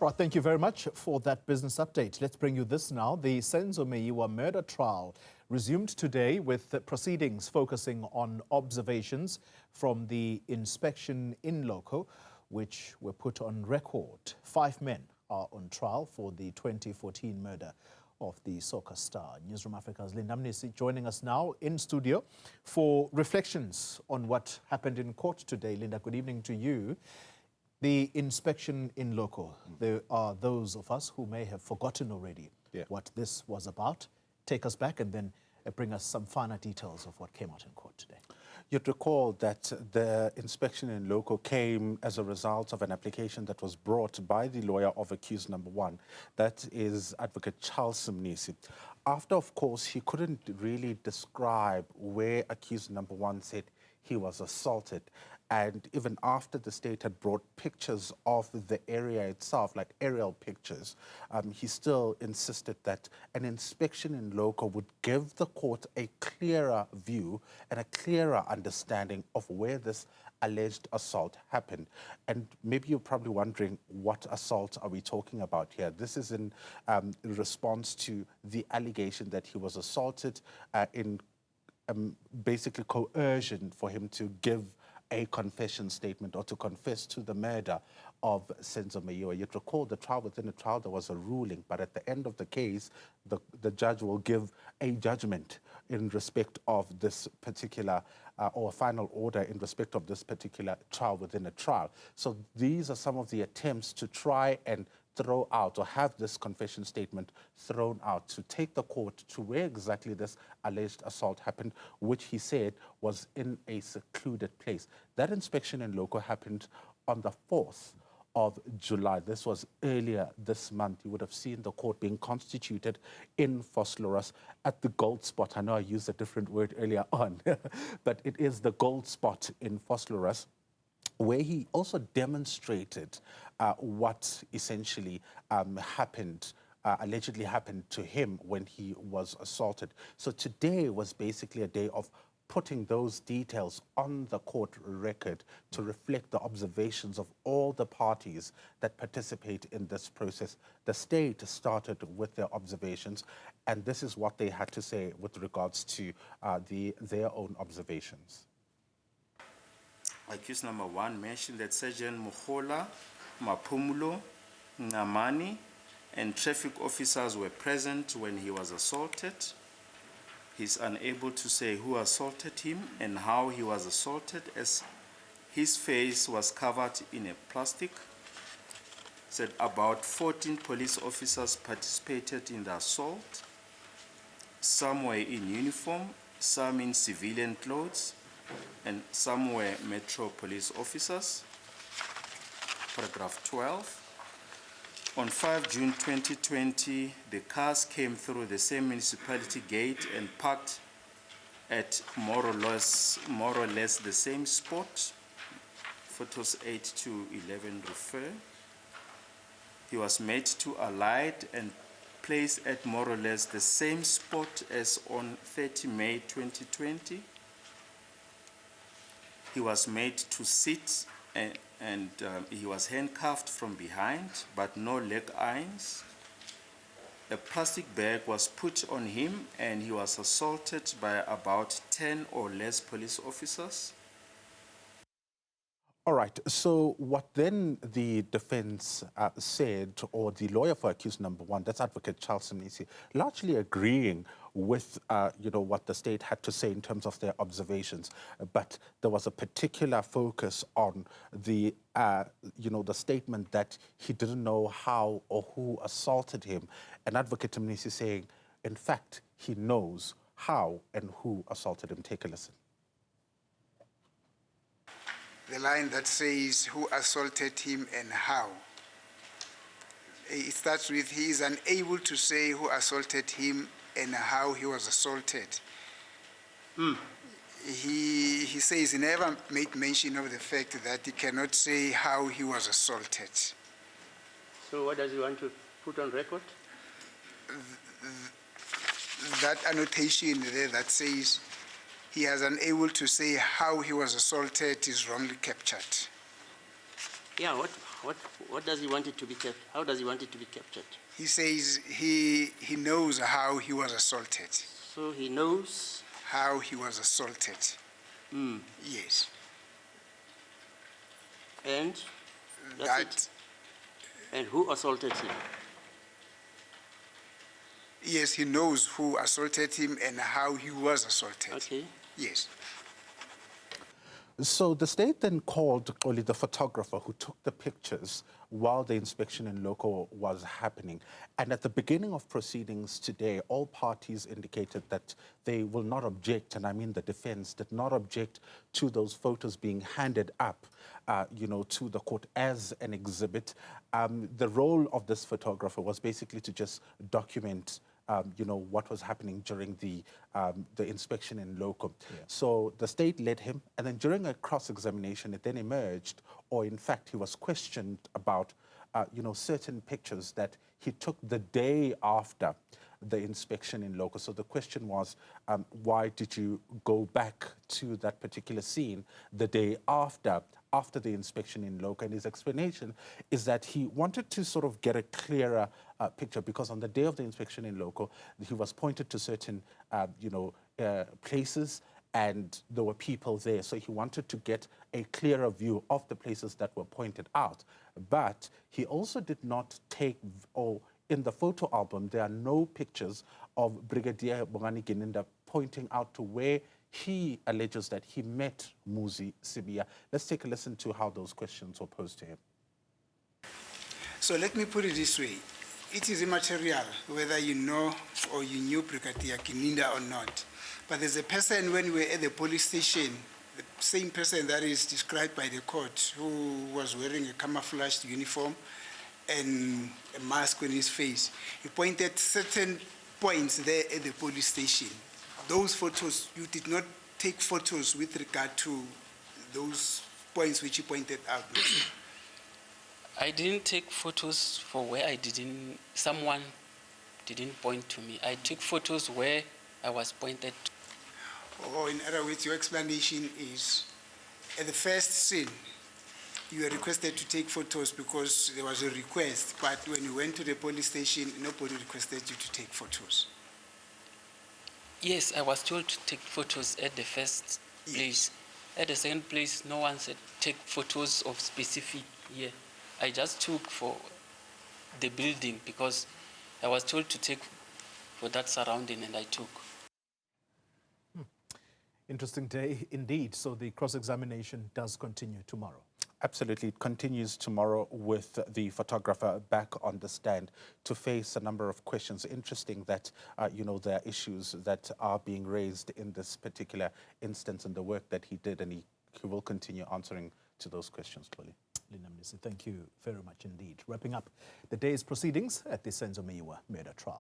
Right, thank you very much for that business update. Let's bring you this now. The Senzo Meyiwa murder trial resumed today with the proceedings focusing on observations from the inspection in loco, which were put on record. 5 men are on trial for the 2014 murder of the soccer star. Newzroom Afrika's Linda Mnisi joining us now in studio for reflections on what happened in court today. Linda, good evening to you. The inspection in loco, there are those of us who may have forgotten already what this was about. Take us back and then bring us some finer details of what came out in court today. You'd recall that the inspection in loco came as a result of an application that was brought by the lawyer of accused number one, that is Advocate Senzo Meyyiwa. After, of course, he couldn't really describe where accused number one said he was assaulted. And even after the state had brought pictures of the area itself, like aerial pictures, he still insisted that an inspection in loco would give the court a clearer view and a clearer understanding of where this alleged assault happened. And maybe you're probably wondering, what assault are we talking about here? This is in response to the allegation that he was assaulted in basically coercion for him to give a confession statement or to confess to the murder of Senzo Meyiwa. You'd recall the trial within a trial, there was a ruling, but at the end of the case, the judge will give a judgment in respect of this particular, or a final order in respect of this particular trial within a trial. So these are some of the attempts to try and throw out or have this confession statement thrown out to take the court to where exactly this alleged assault happened, which he said was in a secluded place. That inspection in loco happened on the 4th of July. This was earlier this month. You would have seen the court being constituted in Vosloorus at the Gold Spot. I know I used a different word earlier on, but it is the Gold Spot in Vosloorus, where he also demonstrated what essentially allegedly happened to him when he was assaulted. So today was basically a day of putting those details on the court record to reflect the observations of all the parties that participate in this process. The state started with their observations, and this is what they had to say with regards to their own observations. Accused number one mentioned that Sergeant Mukhola, Mapumulo, Ngamani, and traffic officers were present when he was assaulted. He's unable to say who assaulted him and how he was assaulted, as his face was covered in a plastic. Said about 14 police officers participated in the assault. Some were in uniform, some in civilian clothes, and some were Metro police officers. Paragraph 12. On 5 June 2020, the cars came through the same municipality gate and parked at more or less the same spot. Photos 8 to 11 refer. He was made to alight and placed at more or less the same spot as on 30 May 2020. He was made to sit and he was handcuffed from behind, but no leg irons. A plastic bag was put on him and he was assaulted by about 10 or less police officers. All right, so what then the defense said, or the lawyer for accused number one, that's Advocate Senzo Meyyiwa, largely agreeing with what the state had to say in terms of their observations, but there was a particular focus on the the statement that he didn't know how or who assaulted him, and Advocate Mnisi saying, in fact, he knows how and who assaulted him. Take a listen. The line that says who assaulted him and how. It starts with he is unable to say who assaulted him and how he was assaulted. He says he never made mention of the fact that he cannot say how he was assaulted. So what does he want to put on record? That annotation there that says he is unable to say how he was assaulted is wrongly captured. Yeah, What does he want it to be kept? How does he want it to be captured? He says he knows how he was assaulted. So he knows. How he was assaulted. Mm. Yes. And that's it. And who assaulted him? Yes, he knows who assaulted him and how he was assaulted. Okay. Yes. So the state then called only the photographer who took the pictures while the inspection in loco was happening. And at the beginning of proceedings today, all parties indicated that they will not object, and I mean the defense did not object to those photos being handed up, to the court as an exhibit. The role of this photographer was basically to just document what was happening during the inspection in loco. Yeah. So the state led him, and then during a cross-examination, it then emerged, or in fact, he was questioned about, certain pictures that he took the day after the inspection in loco. So the question was, why did you go back to that particular scene the day after the inspection in loco? And his explanation is that he wanted to sort of get a clearer picture, because on the day of the inspection in loco, he was pointed to certain, places, and there were people there. So he wanted to get a clearer view of the places that were pointed out. But he also did not take, in the photo album, there are no pictures of Brigadier Bongani Gininda pointing out to where he alleges that he met Muzi Sibiya. Let's take a listen to how those questions were posed to him. So let me put it this way. It is immaterial whether you know or you knew Brigadier Gininda or not. But there's a person when we were at the police station, the same person that is described by the court, who was wearing a camouflaged uniform and a mask on his face. He pointed certain points there at the police station. Those photos, you did not take photos with regard to those points which he pointed out. I didn't take photos for where someone didn't point to me. I took photos where I was pointed to. Or in other words, your explanation is, at the first scene, you were requested to take photos because there was a request, but when you went to the police station, nobody requested you to take photos. Yes, I was told to take photos at the first place. At the second place, no one said take photos of specific year. I just took for the building because I was told to take for that surrounding, and I took. Interesting day indeed. So the cross-examination does continue tomorrow. Absolutely. It continues tomorrow with the photographer back on the stand to face a number of questions. Interesting that, there are issues that are being raised in this particular instance and the work that he did, and he will continue answering to those questions, Loli. Linda Mnisi, thank you very much indeed. Wrapping up the day's proceedings at the Senzo Meyiwa murder trial.